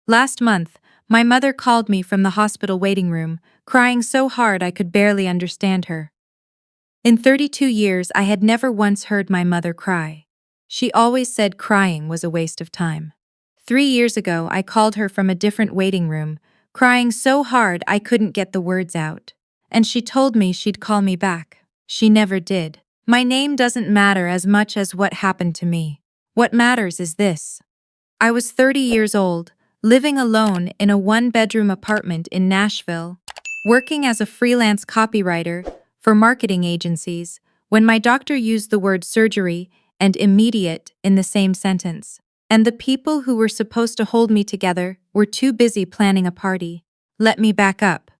Last month, my mother called me from the hospital waiting room, crying so hard I could barely understand her. In 32 years, I had never once heard my mother cry. She always said crying was a waste of time. 3 years ago, I called her from a different waiting room, crying so hard I couldn't get the words out. And she told me she'd call me back. She never did. My name doesn't matter as much as what happened to me. What matters is this. I was 30 years old, living alone in a one-bedroom apartment in Nashville, working as a freelance copywriter for marketing agencies, when my doctor used the word surgery and immediate in the same sentence. And the people who were supposed to hold me together were too busy planning a party. Let me back up.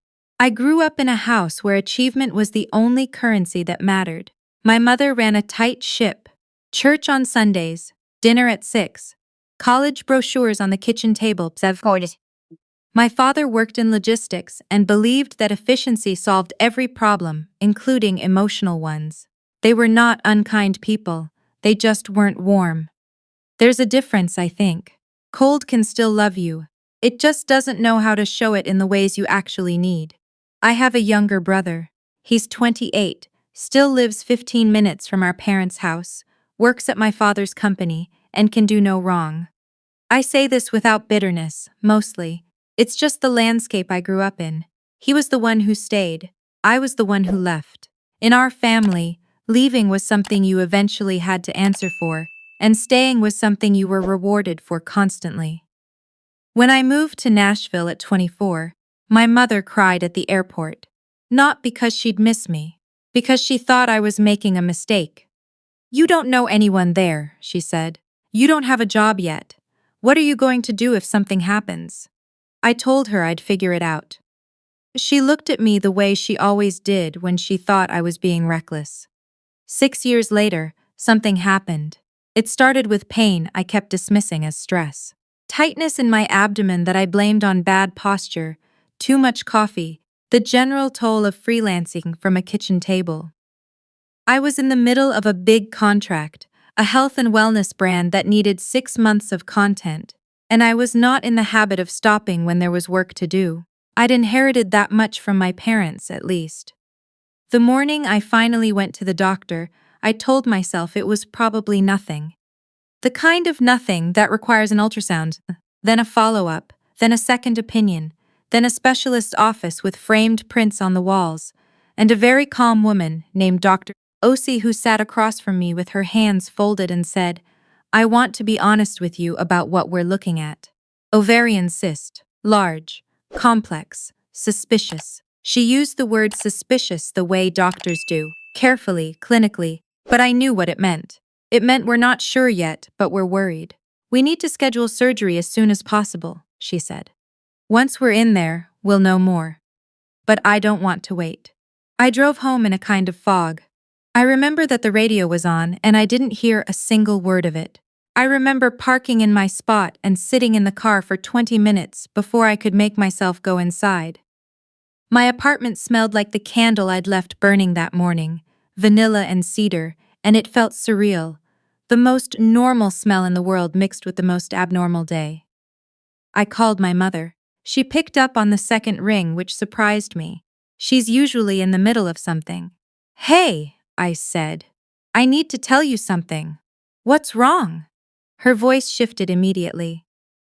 I grew up in a house where achievement was the only currency that mattered. My mother ran a tight ship. Church on Sundays, dinner at 6, college brochures on the kitchen table. My father worked in logistics and believed that efficiency solved every problem, including emotional ones. They were not unkind people, they just weren't warm. There's a difference, I think. Cold can still love you. It just doesn't know how to show it in the ways you actually need. I have a younger brother. He's 28, still lives 15 minutes from our parents' house, works at my father's company, and can do no wrong. I say this without bitterness, mostly. It's just the landscape I grew up in. He was the one who stayed. I was the one who left. In our family, leaving was something you eventually had to answer for, and staying was something you were rewarded for constantly. When I moved to Nashville at 24, my mother cried at the airport. Not because she'd miss me, because she thought I was making a mistake. "You don't know anyone there," she said. "You don't have a job yet. What are you going to do if something happens?" I told her I'd figure it out. She looked at me the way she always did when she thought I was being reckless. 6 years later, something happened. It started with pain I kept dismissing as stress. Tightness in my abdomen that I blamed on bad posture, too much coffee, the general toll of freelancing from a kitchen table. I was in the middle of a big contract, a health and wellness brand that needed 6 months of content, and I was not in the habit of stopping when there was work to do. I'd inherited that much from my parents, at least. The morning I finally went to the doctor, I told myself it was probably nothing. The kind of nothing that requires an ultrasound, then a follow-up, then a second opinion, then a specialist office with framed prints on the walls, and a very calm woman named Dr. Osi who sat across from me with her hands folded and said, "I want to be honest with you about what we're looking at. Ovarian cyst, large, complex, suspicious." She used the word suspicious the way doctors do, carefully, clinically, but I knew what it meant. It meant we're not sure yet, but we're worried. "We need to schedule surgery as soon as possible," she said. "Once we're in there, we'll know more." But I don't want to wait. I drove home in a kind of fog. I remember that the radio was on and I didn't hear a single word of it. I remember parking in my spot and sitting in the car for 20 minutes before I could make myself go inside. My apartment smelled like the candle I'd left burning that morning, vanilla and cedar, and it felt surreal. The most normal smell in the world mixed with the most abnormal day. I called my mother. She picked up on the second ring, which surprised me. She's usually in the middle of something. "Hey," I said. "I need to tell you something." "What's wrong?" Her voice shifted immediately.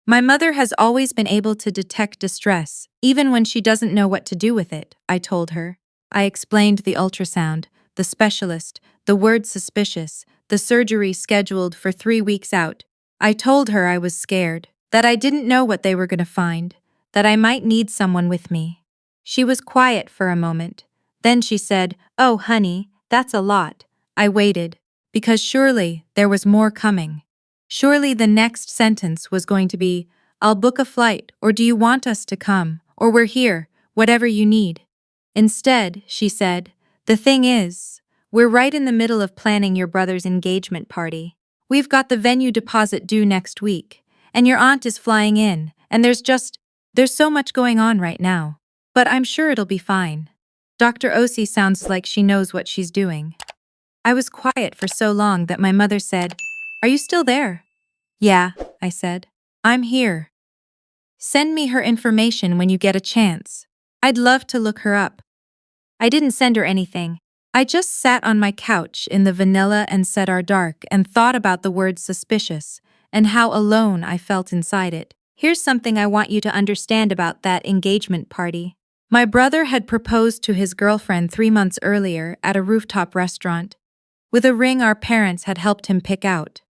My mother has always been able to detect distress, even when she doesn't know what to do with it, I told her. I explained the ultrasound, the specialist, the word suspicious, the surgery scheduled for 3 weeks out. I told her I was scared, that I didn't know what they were going to find, that I might need someone with me. She was quiet for a moment. Then she said, "Oh, honey, that's a lot." I waited, because surely there was more coming. Surely the next sentence was going to be, "I'll book a flight," or "Do you want us to come?" or "We're here, whatever you need." Instead, she said, "The thing is, we're right in the middle of planning your brother's engagement party. We've got the venue deposit due next week, and your aunt is flying in, and there's so much going on right now. But I'm sure it'll be fine." Dr. Osi sounds like she knows what she's doing. I was quiet for so long that my mother said, "Are you still there?" "Yeah," I said. "I'm here." Send me her information when you get a chance. I'd love to look her up. I didn't send her anything. I just sat on my couch in the vanilla and cedar dark and thought about the word suspicious and how alone I felt inside it. Here's something I want you to understand about that engagement party. My brother had proposed to his girlfriend 3 months earlier at a rooftop restaurant, with a ring our parents had helped him pick out.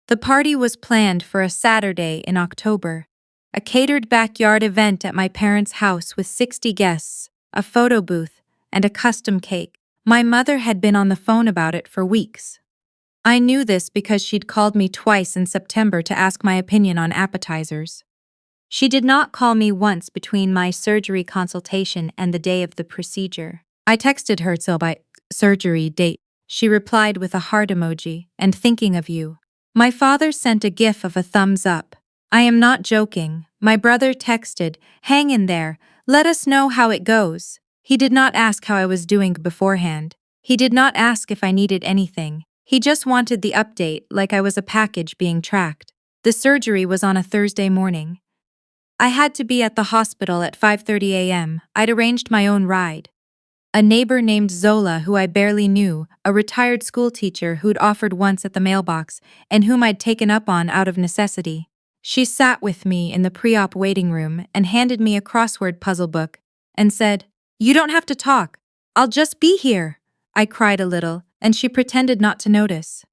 The party was planned for a Saturday in October, a catered backyard event at my parents' house with 60 guests, a photo booth, and a custom cake. My mother had been on the phone about it for weeks. I knew this because she'd called me twice in September to ask my opinion on appetizers. She did not call me once between my surgery consultation and the day of the procedure. I texted her till by surgery date. She replied with a heart emoji and thinking of you. My father sent a gif of a thumbs up. I am not joking. My brother texted, hang in there, let us know how it goes. He did not ask how I was doing beforehand. He did not ask if I needed anything. He just wanted the update like I was a package being tracked. The surgery was on a Thursday morning. I had to be at the hospital at 5:30 a.m. I'd arranged my own ride. A neighbor named Zola, who I barely knew, a retired school teacher who'd offered once at the mailbox and whom I'd taken up on out of necessity. She sat with me in the pre-op waiting room and handed me a crossword puzzle book and said, "You don't have to talk. I'll just be here." I cried a little, and she pretended not to notice.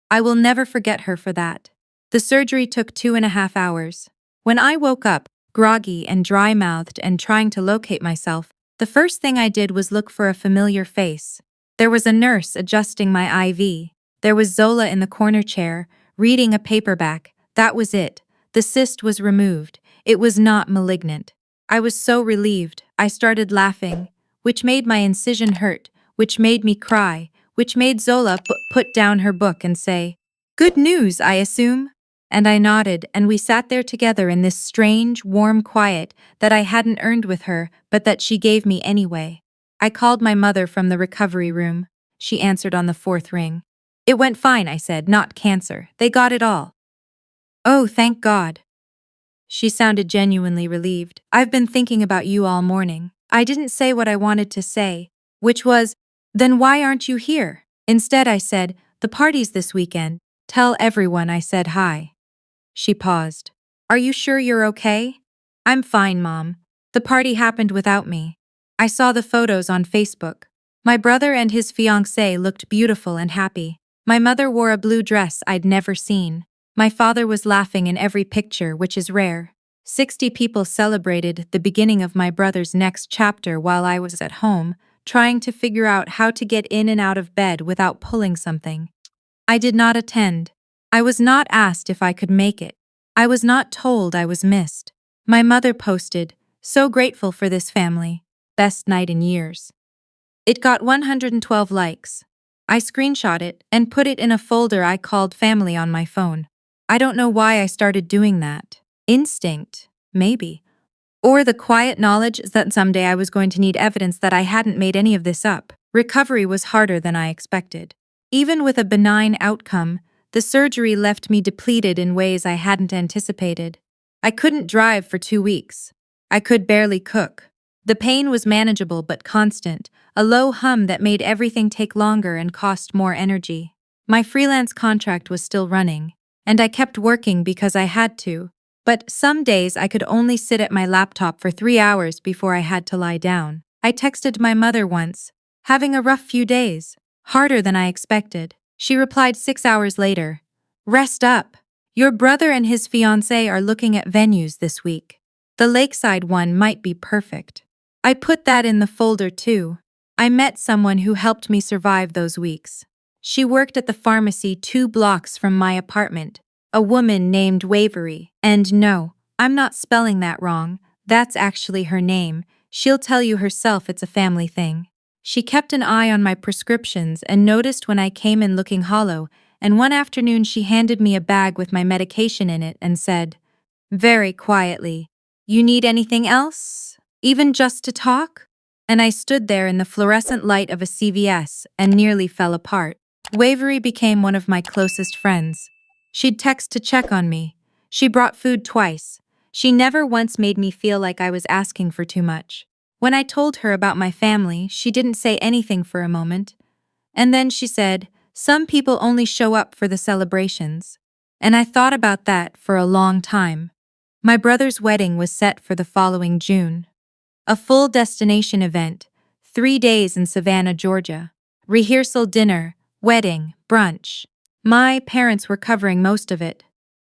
I will never forget her for that. The surgery took 2.5 hours. When I woke up, groggy and dry-mouthed and trying to locate myself, the first thing I did was look for a familiar face. There was a nurse adjusting my IV. There was Zola in the corner chair, reading a paperback. That was it. The cyst was removed. It was not malignant. I was so relieved. I started laughing, which made my incision hurt, which made me cry, which made Zola put down her book and say, "Good news, I assume?" And I nodded, and we sat there together in this strange, warm quiet that I hadn't earned with her, but that she gave me anyway. I called my mother from the recovery room. She answered on the 4th ring. "It went fine," I said, "not cancer. They got it all." "Oh, thank God." She sounded genuinely relieved. "I've been thinking about you all morning." I didn't say what I wanted to say, which was, "Then why aren't you here?" Instead I said, "The party's this weekend. Tell everyone I said hi." She paused. "Are you sure you're okay?" "I'm fine, Mom. The party happened without me. I saw the photos on Facebook. My brother and his fiancée looked beautiful and happy. My mother wore a blue dress I'd never seen. My father was laughing in every picture, which is rare. 60 people celebrated the beginning of my brother's next chapter while I was at home, trying to figure out how to get in and out of bed without pulling something. I did not attend. I was not asked if I could make it. I was not told I was missed. My mother posted, "So grateful for this family. Best night in years." It got 112 likes. I screenshot it and put it in a folder I called Family on my phone. I don't know why I started doing that. Instinct, maybe. Or the quiet knowledge that someday I was going to need evidence that I hadn't made any of this up. Recovery was harder than I expected. Even with a benign outcome, the surgery left me depleted in ways I hadn't anticipated. I couldn't drive for 2 weeks. I could barely cook. The pain was manageable but constant, a low hum that made everything take longer and cost more energy. My freelance contract was still running, and I kept working because I had to. But some days I could only sit at my laptop for 3 hours before I had to lie down. I texted my mother once, "Having a rough few days. Harder than I expected." She replied 6 hours later, "Rest up. Your brother and his fiancée are looking at venues this week. The lakeside one might be perfect." I put that in the folder too. I met someone who helped me survive those weeks. She worked at the pharmacy 2 blocks from my apartment, a woman named Wavery. And no, I'm not spelling that wrong. That's actually her name. She'll tell you herself it's a family thing. She kept an eye on my prescriptions and noticed when I came in looking hollow, and one afternoon she handed me a bag with my medication in it and said, very quietly, "You need anything else? Even just to talk?" And I stood there in the fluorescent light of a CVS and nearly fell apart. Wavery became one of my closest friends. She'd text to check on me. She brought food twice. She never once made me feel like I was asking for too much. When I told her about my family, she didn't say anything for a moment. And then she said, "Some people only show up for the celebrations." And I thought about that for a long time. My brother's wedding was set for the following June. A full destination event, 3 days in Savannah, Georgia. Rehearsal, dinner, wedding, brunch. My parents were covering most of it.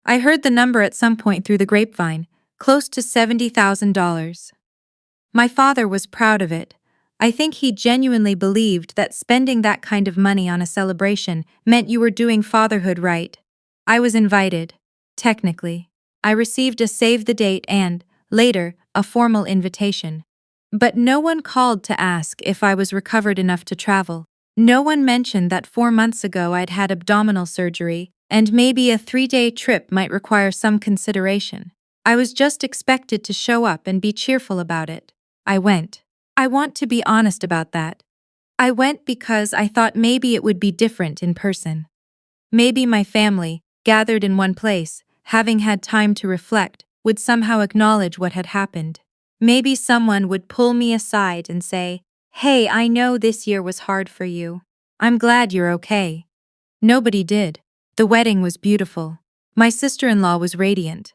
I heard the number at some point through the grapevine, close to $70,000. My father was proud of it. I think he genuinely believed that spending that kind of money on a celebration meant you were doing fatherhood right. I was invited. Technically. I received a save the date and, later, a formal invitation. But no one called to ask if I was recovered enough to travel. No one mentioned that 4 months ago I'd had abdominal surgery, and maybe a 3-day trip might require some consideration. I was just expected to show up and be cheerful about it. I went. I want to be honest about that. I went because I thought maybe it would be different in person. Maybe my family, gathered in one place, having had time to reflect, would somehow acknowledge what had happened. Maybe someone would pull me aside and say, "Hey, I know this year was hard for you. I'm glad you're okay." Nobody did. The wedding was beautiful. My sister-in-law was radiant.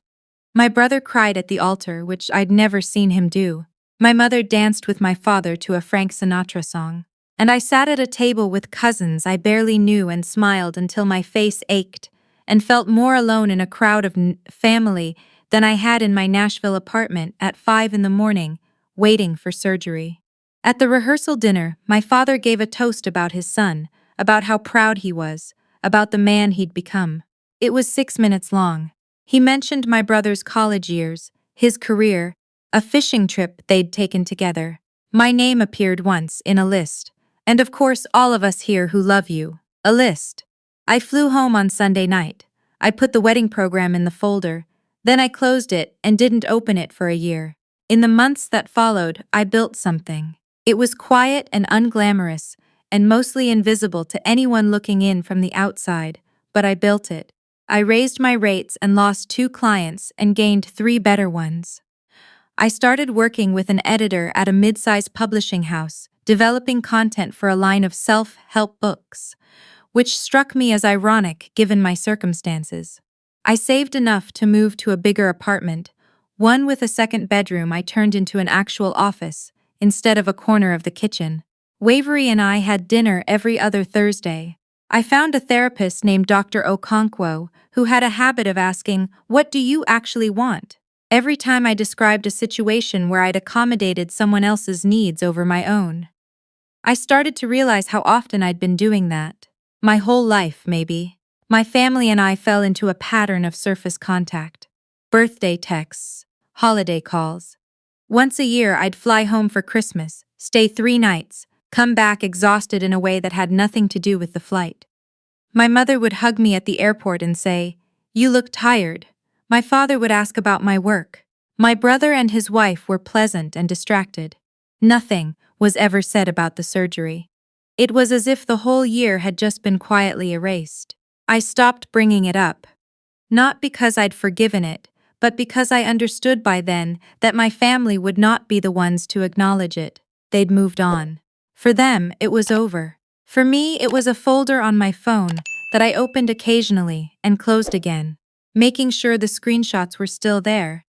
My brother cried at the altar, which I'd never seen him do. My mother danced with my father to a Frank Sinatra song. And I sat at a table with cousins I barely knew and smiled until my face ached, and felt more alone in a crowd of family than I had in my Nashville apartment at 5 in the morning, waiting for surgery. At the rehearsal dinner, my father gave a toast about his son, about how proud he was, about the man he'd become. It was 6 minutes long. He mentioned my brother's college years, his career, a fishing trip they'd taken together. My name appeared once in a list. And of course all of us here who love you. A list. I flew home on Sunday night. I put the wedding program in the folder. Then I closed it and didn't open it for a year. In the months that followed, I built something. It was quiet and unglamorous, and mostly invisible to anyone looking in from the outside, but I built it. I raised my rates and lost 2 clients and gained 3 better ones. I started working with an editor at a mid-sized publishing house, developing content for a line of self-help books, which struck me as ironic given my circumstances. I saved enough to move to a bigger apartment, one with a second bedroom I turned into an actual office, instead of a corner of the kitchen. Wavery and I had dinner every other Thursday. I found a therapist named Dr. Okonkwo, who had a habit of asking, "What do you actually want?" every time I described a situation where I'd accommodated someone else's needs over my own. I started to realize how often I'd been doing that. My whole life, maybe. My family and I fell into a pattern of surface contact. Birthday texts, holiday calls. Once a year, I'd fly home for Christmas, stay 3 nights, come back exhausted in a way that had nothing to do with the flight. My mother would hug me at the airport and say, "You look tired." My father would ask about my work. My brother and his wife were pleasant and distracted. Nothing was ever said about the surgery. It was as if the whole year had just been quietly erased. I stopped bringing it up. Not because I'd forgiven it, but because I understood by then that my family would not be the ones to acknowledge it. They'd moved on. For them, it was over. For me, it was a folder on my phone that I opened occasionally and closed again, making sure the screenshots were still there.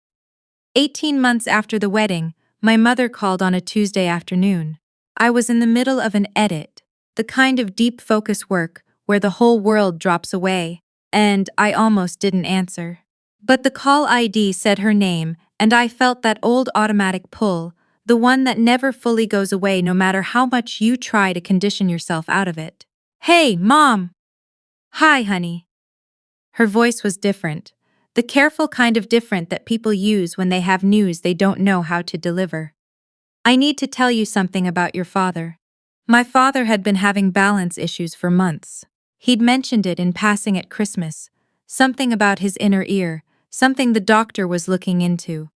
18 months after the wedding, my mother called on a Tuesday afternoon. I was in the middle of an edit, the kind of deep focus work where the whole world drops away, and I almost didn't answer. But the call ID said her name, and I felt that old automatic pull, the one that never fully goes away no matter how much you try to condition yourself out of it. "Hey, Mom!" "Hi, honey." Her voice was different, the careful kind of different that people use when they have news they don't know how to deliver. "I need to tell you something about your father." My father had been having balance issues for months. He'd mentioned it in passing at Christmas, something about his inner ear, something the doctor was looking into.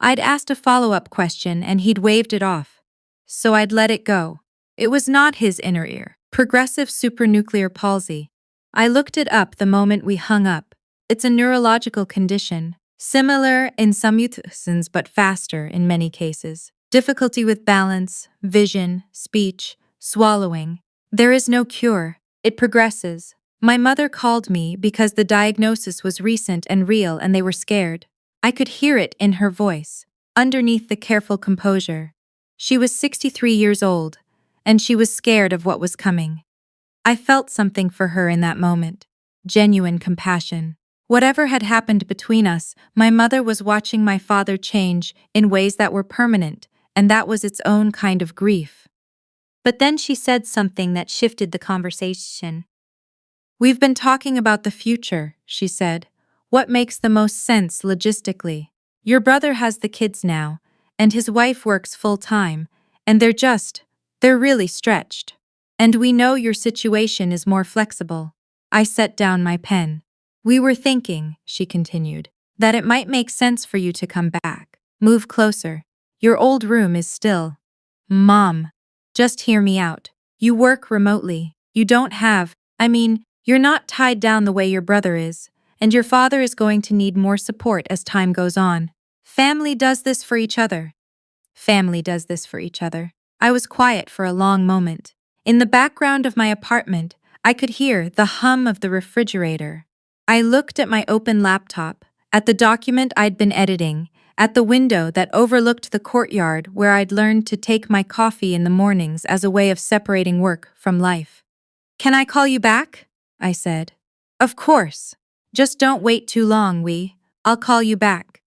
I'd asked a follow-up question and he'd waved it off. So I'd let it go. It was not his inner ear. Progressive supranuclear palsy. I looked it up the moment we hung up. It's a neurological condition, Similar in some situations but faster in many cases. Difficulty with balance, vision, speech, swallowing. There is no cure. It progresses. My mother called me because the diagnosis was recent and real and they were scared. I could hear it in her voice, underneath the careful composure. She was 63 years old, and she was scared of what was coming. I felt something for her in that moment. Genuine compassion. Whatever had happened between us, my mother was watching my father change in ways that were permanent, and that was its own kind of grief. But then she said something that shifted the conversation. "We've been talking about the future," she said. "What makes the most sense logistically? Your brother has the kids now, and his wife works full-time, and they're really stretched. And we know your situation is more flexible." I set down my pen. "We were thinking," she continued, "that it might make sense for you to come back. Move closer. Your old room is still." "Mom, just hear me out. You work remotely. You're not tied down the way your brother is, and your father is going to need more support as time goes on. Family does this for each other." Family does this for each other. I was quiet for a long moment. In the background of my apartment, I could hear the hum of the refrigerator. I looked at my open laptop, at the document I'd been editing, at the window that overlooked the courtyard where I'd learned to take my coffee in the mornings as a way of separating work from life. "Can I call you back?" I said. "Of course. Just don't wait too long, I'll call you back."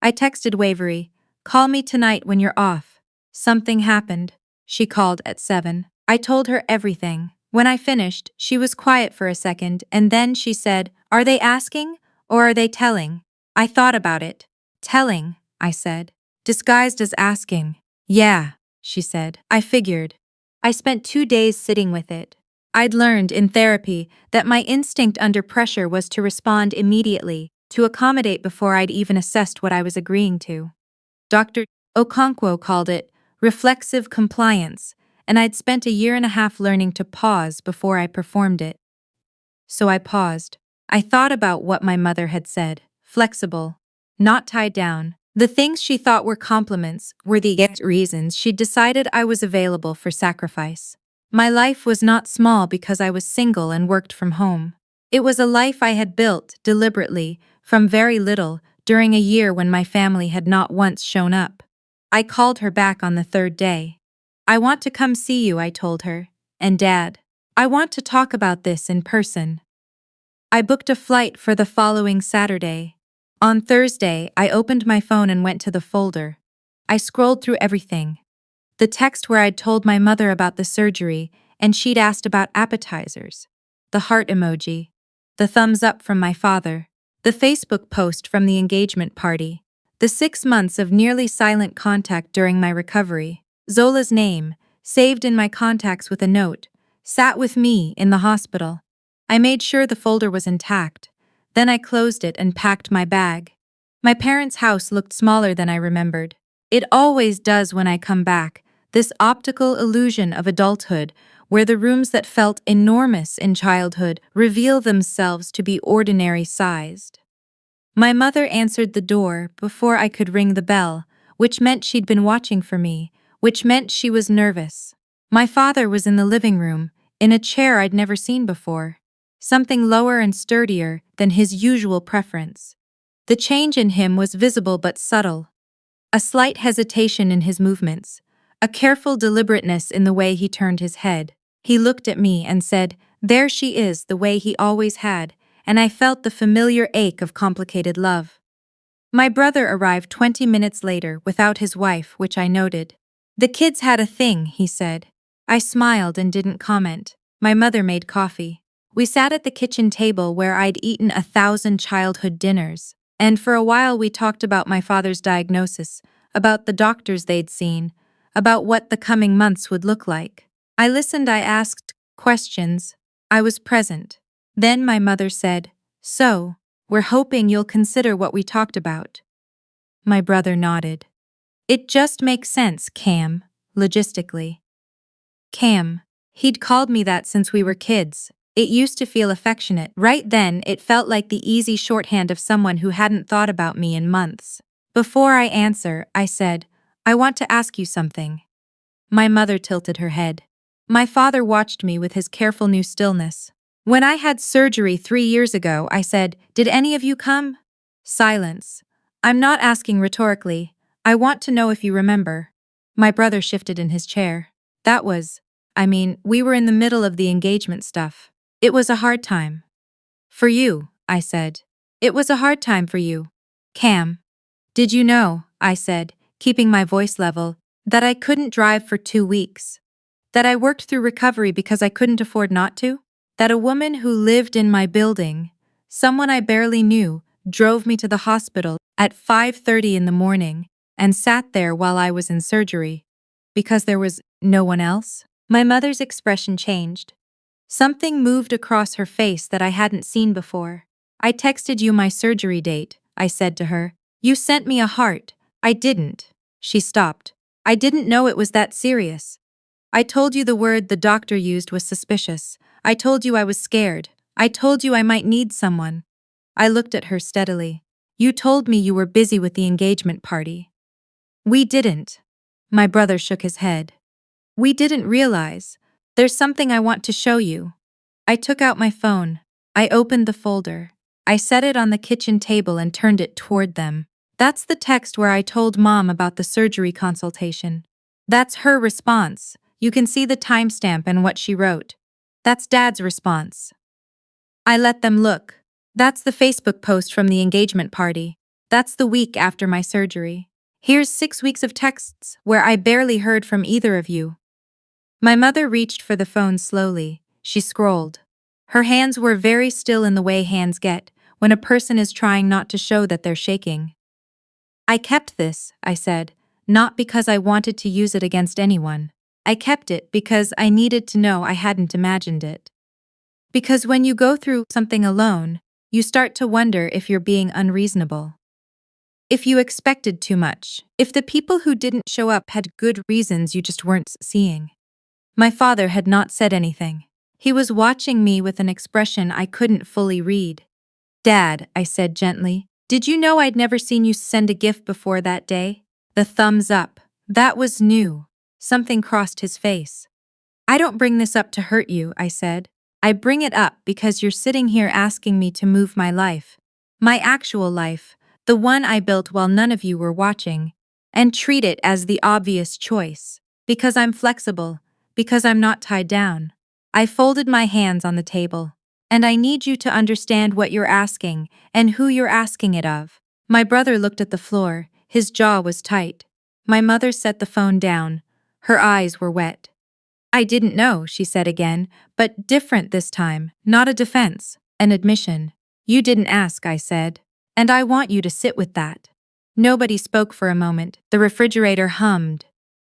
I texted Wavery, "Call me tonight when you're off." Something happened. She called at 7. I told her everything. When I finished, she was quiet for a second, and then she said, "Are they asking, or are they telling?" I thought about it. "Telling," I said. "Disguised as asking." "Yeah," she said. I figured. I spent 2 days sitting with it. I'd learned in therapy that my instinct under pressure was to respond immediately, to accommodate before I'd even assessed what I was agreeing to. Dr. Okonkwo called it reflexive compliance, and I'd spent a year and a half learning to pause before I performed it. So I paused. I thought about what my mother had said. Flexible. Not tied down. The things she thought were compliments were the reasons she'd decided I was available for sacrifice. My life was not small because I was single and worked from home. It was a life I had built, deliberately, from very little, during a year when my family had not once shown up. I called her back on the 3rd day. "I want to come see you," I told her. "And Dad. I want to talk about this in person." I booked a flight for the following Saturday. On Thursday, I opened my phone and went to the folder. I scrolled through everything. The text where I'd told my mother about the surgery, and she'd asked about appetizers. The heart emoji. The thumbs up from my father. The Facebook post from the engagement party. The 6 months of nearly silent contact during my recovery. Zola's name, saved in my contacts with a note, sat with me in the hospital. I made sure the folder was intact. Then I closed it and packed my bag. My parents' house looked smaller than I remembered. It always does when I come back, this optical illusion of adulthood, where the rooms that felt enormous in childhood reveal themselves to be ordinary-sized. My mother answered the door before I could ring the bell, which meant she'd been watching for me, which meant she was nervous. My father was in the living room, in a chair I'd never seen before. Something lower and sturdier than his usual preference. The change in him was visible but subtle. A slight hesitation in his movements, a careful deliberateness in the way he turned his head. He looked at me and said, "There she is," the way he always had, and I felt the familiar ache of complicated love. My brother arrived 20 minutes later without his wife, which I noted. "The kids had a thing," he said. I smiled and didn't comment. My mother made coffee. We sat at the kitchen table where I'd eaten 1,000 childhood dinners, and for a while we talked about my father's diagnosis, about the doctors they'd seen, about what the coming months would look like. I listened, I asked questions. I was present. Then my mother said, "So, we're hoping you'll consider what we talked about." My brother nodded. "It just makes sense, Cam, logistically." Cam. He'd called me that since we were kids. It used to feel affectionate. Right then, it felt like the easy shorthand of someone who hadn't thought about me in months. Before I answer, I said, I want to ask you something. My mother tilted her head. My father watched me with his careful new stillness. When I had surgery 3 years ago, I said, did any of you come? Silence. I'm not asking rhetorically. I want to know if you remember. My brother shifted in his chair. We were in the middle of the engagement stuff. It was a hard time. For you, I said. It was a hard time for you. Cam. Did you know, I said, keeping my voice level, that I couldn't drive for 2 weeks? That I worked through recovery because I couldn't afford not to? That a woman who lived in my building, someone I barely knew, drove me to the hospital at 5:30 in the morning and sat there while I was in surgery. Because there was no one else? My mother's expression changed. Something moved across her face that I hadn't seen before. I texted you my surgery date, I said to her. You sent me a heart. I didn't. She stopped. I didn't know it was that serious. I told you the word the doctor used was suspicious. I told you I was scared. I told you I might need someone. I looked at her steadily. You told me you were busy with the engagement party. We didn't. My brother shook his head. We didn't realize. There's something I want to show you. I took out my phone. I opened the folder. I set it on the kitchen table and turned it toward them. That's the text where I told Mom about the surgery consultation. That's her response. You can see the timestamp and what she wrote. That's Dad's response. I let them look. That's the Facebook post from the engagement party. That's the week after my surgery. Here's 6 weeks of texts where I barely heard from either of you. My mother reached for the phone slowly. She scrolled. Her hands were very still in the way hands get when a person is trying not to show that they're shaking. I kept this, I said, not because I wanted to use it against anyone. I kept it because I needed to know I hadn't imagined it. Because when you go through something alone, you start to wonder if you're being unreasonable. If you expected too much. If the people who didn't show up had good reasons you just weren't seeing. My father had not said anything. He was watching me with an expression I couldn't fully read. Dad, I said gently, did you know I'd never seen you send a gift before that day? The thumbs up. That was new. Something crossed his face. I don't bring this up to hurt you, I said. I bring it up because you're sitting here asking me to move my life. My actual life, the one I built while none of you were watching, and treat it as the obvious choice. Because I'm flexible. Because I'm not tied down. I folded my hands on the table. And I need you to understand what you're asking and who you're asking it of. My brother looked at the floor. His jaw was tight. My mother set the phone down. Her eyes were wet. I didn't know, she said again, but different this time, not a defense, an admission. You didn't ask, I said. And I want you to sit with that. Nobody spoke for a moment. The refrigerator hummed.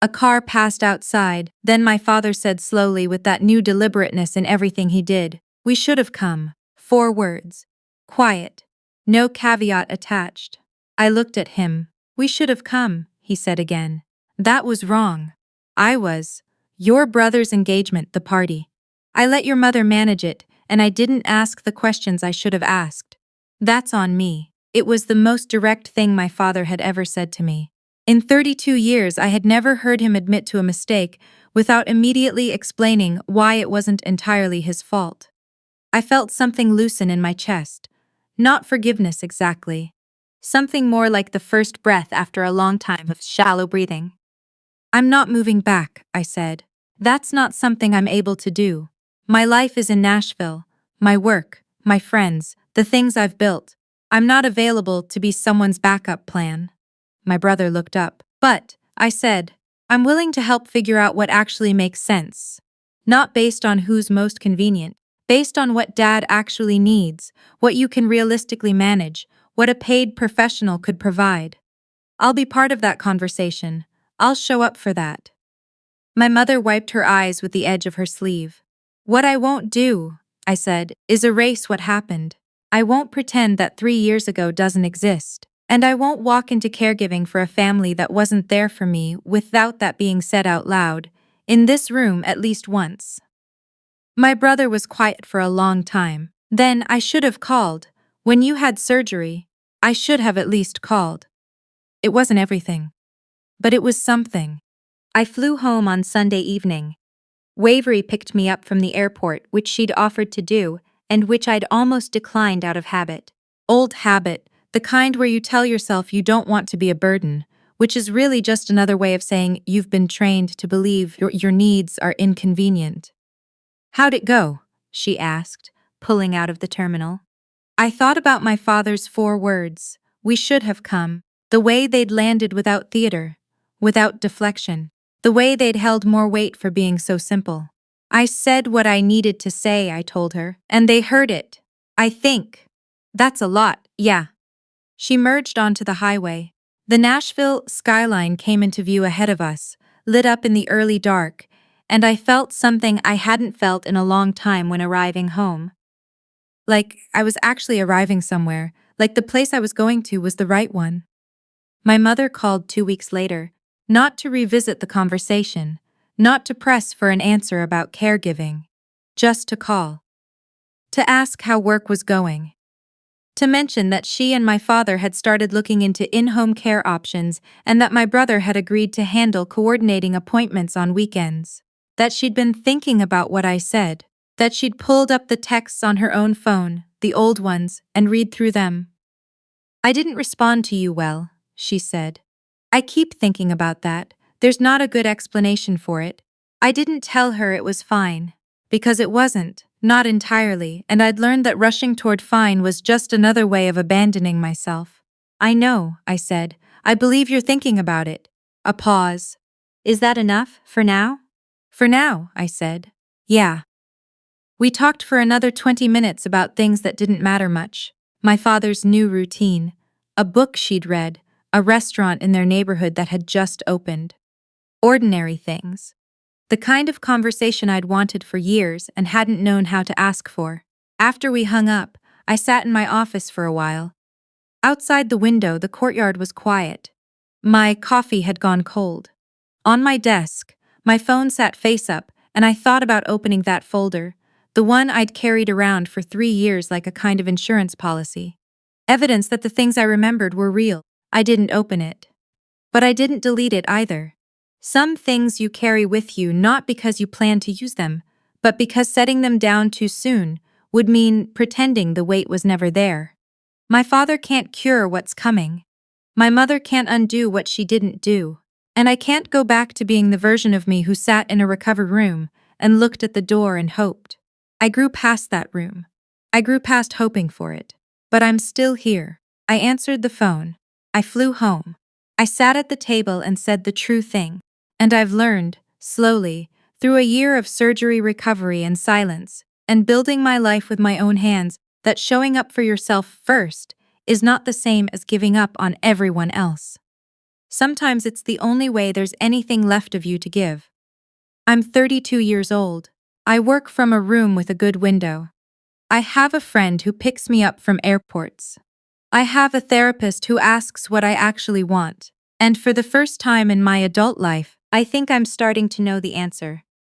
A car passed outside. Then my father said slowly with that new deliberateness in everything he did, we should have come. 4 words. Quiet. No caveat attached. I looked at him. We should have come, he said again. That was wrong. Your brother's engagement, the party. I let your mother manage it, and I didn't ask the questions I should have asked. That's on me. It was the most direct thing my father had ever said to me. In 32 years, I had never heard him admit to a mistake without immediately explaining why it wasn't entirely his fault. I felt something loosen in my chest. Not forgiveness exactly. Something more like the first breath after a long time of shallow breathing. I'm not moving back, I said. That's not something I'm able to do. My life is in Nashville. My work, my friends, the things I've built. I'm not available to be someone's backup plan. My brother looked up. But, I said, I'm willing to help figure out what actually makes sense. Not based on who's most convenient, based on what Dad actually needs, what you can realistically manage, what a paid professional could provide. I'll be part of that conversation. I'll show up for that. My mother wiped her eyes with the edge of her sleeve. What I won't do, I said, is erase what happened. I won't pretend that 3 years ago doesn't exist. And I won't walk into caregiving for a family that wasn't there for me without that being said out loud, in this room at least once. My brother was quiet for a long time. Then I should have called. When you had surgery, I should have at least called. It wasn't everything, but it was something. I flew home on Sunday evening. Wavery picked me up from the airport, which she'd offered to do, and which I'd almost declined out of habit. Old habit, the kind where you tell yourself you don't want to be a burden, which is really just another way of saying you've been trained to believe your needs are inconvenient. "How'd it go?" she asked, pulling out of the terminal. I thought about my father's 4 words, "We should have come," the way they'd landed without theater, without deflection, the way they'd held more weight for being so simple. I said what I needed to say, I told her, and they heard it. I think. That's a lot, yeah. She merged onto the highway. The Nashville skyline came into view ahead of us, lit up in the early dark, and I felt something I hadn't felt in a long time when arriving home. Like I was actually arriving somewhere, like the place I was going to was the right one. My mother called 2 weeks later, not to revisit the conversation, not to press for an answer about caregiving, just to call. To ask how work was going. To mention that she and my father had started looking into in-home care options and that my brother had agreed to handle coordinating appointments on weekends. That she'd been thinking about what I said. That she'd pulled up the texts on her own phone, the old ones, and read through them. "I didn't respond to you well," she said. "I keep thinking about that. There's not a good explanation for it. I didn't tell her it was fine. Because it wasn't, not entirely, and I'd learned that rushing toward fine was just another way of abandoning myself." "I know," I said. "I believe you're thinking about it." A pause. "Is that enough, for now?" "For now," I said. "Yeah." We talked for another 20 minutes about things that didn't matter much. My father's new routine, a book she'd read, a restaurant in their neighborhood that had just opened. Ordinary things. The kind of conversation I'd wanted for years and hadn't known how to ask for. After we hung up, I sat in my office for a while. Outside the window, the courtyard was quiet. My coffee had gone cold. On my desk, my phone sat face up, and I thought about opening that folder, the one I'd carried around for 3 years like a kind of insurance policy. Evidence that the things I remembered were real. I didn't open it. But I didn't delete it either. Some things you carry with you not because you plan to use them, but because setting them down too soon would mean pretending the weight was never there. My father can't cure what's coming. My mother can't undo what she didn't do. And I can't go back to being the version of me who sat in a recovered room and looked at the door and hoped. I grew past that room. I grew past hoping for it. But I'm still here. I answered the phone. I flew home. I sat at the table and said the true thing. And I've learned, slowly, through a year of surgery recovery and silence, and building my life with my own hands, that showing up for yourself first is not the same as giving up on everyone else. Sometimes it's the only way there's anything left of you to give. I'm 32 years old. I work from a room with a good window. I have a friend who picks me up from airports. I have a therapist who asks what I actually want. And for the first time in my adult life, I think I'm starting to know the answer.